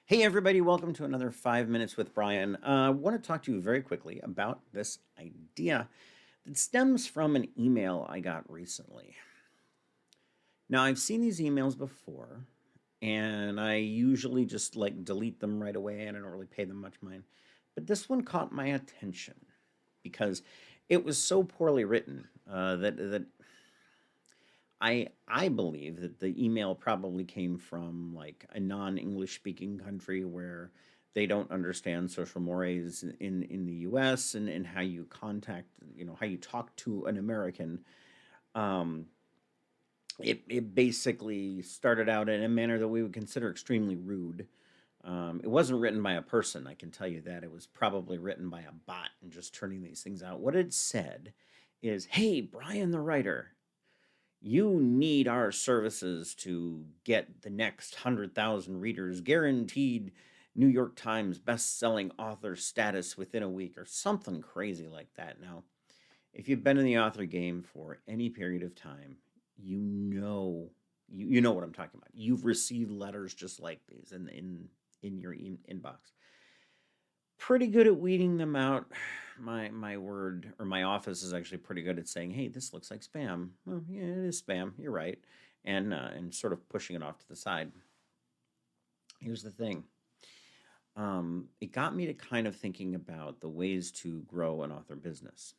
Hey, everybody, welcome to another 5 Minutes with Bryan. I want to talk to you very quickly about this idea that stems from an email I got recently. Now, I've seen these emails before, and I usually just like delete them right away, and I don't really pay them much mind. But this one caught my attention because it was so poorly written that I believe that the email probably came from like a non-English speaking country where they don't understand social mores in the US and how you contact, how you talk to an American. Um, it basically started out in a manner that we would consider extremely rude. It wasn't written by a person, I can tell you that. It was probably written by a bot and just turning these things out. What it said is, "Hey, Brian the writer, you need our services to get the next 100,000 readers, guaranteed New York Times best-selling author status within a week," or something crazy like that. Now, if you've been in the author game for any period of time, you know what I'm talking about. You've received letters just like these in your inbox. Pretty good at weeding them out. My word, or my office is actually pretty good at saying, "Hey, this looks like spam." Well, yeah, it is spam. You're right, and sort of pushing it off to the side. Here's the thing. It got me to kind of thinking about the ways to grow an author business.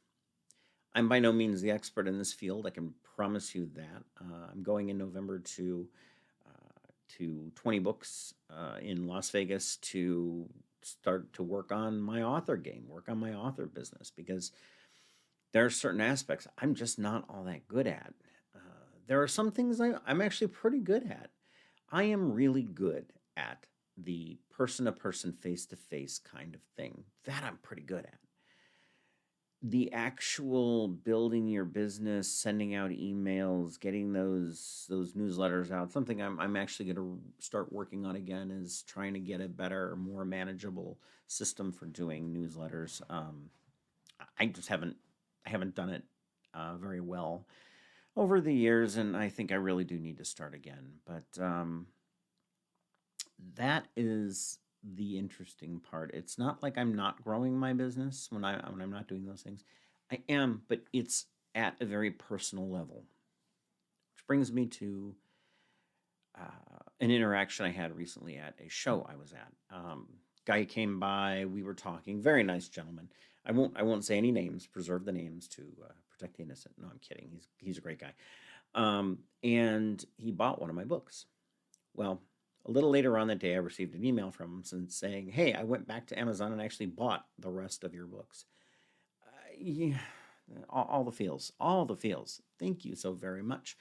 I'm by no means the expert in this field. I can promise you that. I'm going in November to 20 books in Las Vegas to start to work on my author game, work on my author business, because there are certain aspects I'm just not all that good at. Uh, there are some things I'm actually pretty good at. I am really good at the person to person, face to face kind of thing. That I'm pretty good at. The actual building your business, sending out emails, getting those newsletters out, something I'm actually going to start working on again is trying to get a better, more manageable system for doing newsletters. I just haven't done it very well over the years, and I think I really do need to start again. But that is the interesting part. It's not like I'm not growing my business when I'm not doing those things. I am, but it's at a very personal level, which brings me to an interaction I had recently at a show I was at. Guy came by. We were talking. Very nice gentleman. I won't say any names. Preserve the names to protect the innocent. No, I'm kidding. He's a great guy. And he bought one of my books. Well, a little later on that day, I received an email from him saying, "Hey, I went back to Amazon and actually bought the rest of your books." Yeah, all the feels, all the feels. Thank you so very much.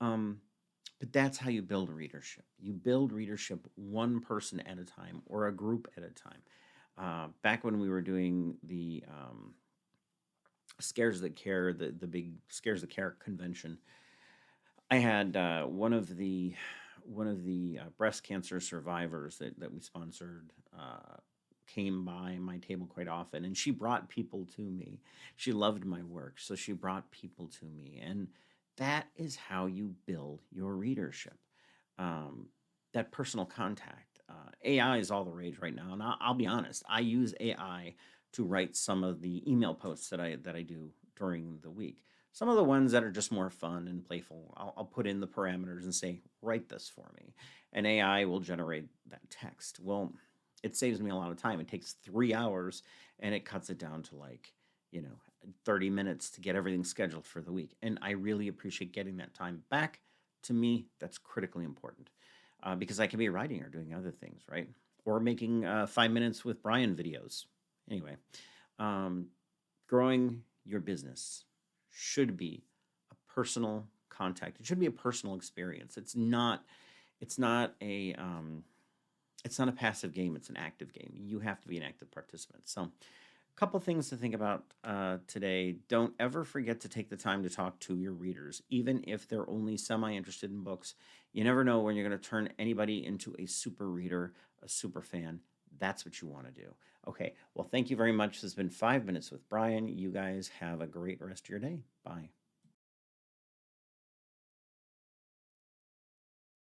Um, but that's how you build readership. You build readership one person at a time or a group at a time. Back when we were doing the Scares That Care, the big Scares That Care convention, I had one of the breast cancer survivors that we sponsored came by my table quite often, and she brought people to me. She loved my work, so she brought people to me, and that is how you build your readership. Um, that personal contact. AI is all the rage right now, and I'll be honest. I use AI to write some of the email posts that I do during the week. Some of the ones that are just more fun and playful, I'll put in the parameters and say, "Write this for me," and AI will generate that text. Well, it saves me a lot of time. It takes 3 hours, and it cuts it down to like, you know, 30 minutes to get everything scheduled for the week. And I really appreciate getting that time back. To me, that's critically important because I can be writing or doing other things, right? Or making 5 minutes with Bryan videos. Anyway, um, growing your business should be a personal contact. It should be a personal experience. It's not a passive game. It's an active game. You have to be an active participant. So, a couple things to think about today. Don't ever forget to take the time to talk to your readers, even if they're only semi interested in books. You never know when you're going to turn anybody into a super reader, a super fan. That's what you want to do. Okay, well, thank you very much. This has been 5 Minutes with Bryan. You guys have a great rest of your day. Bye.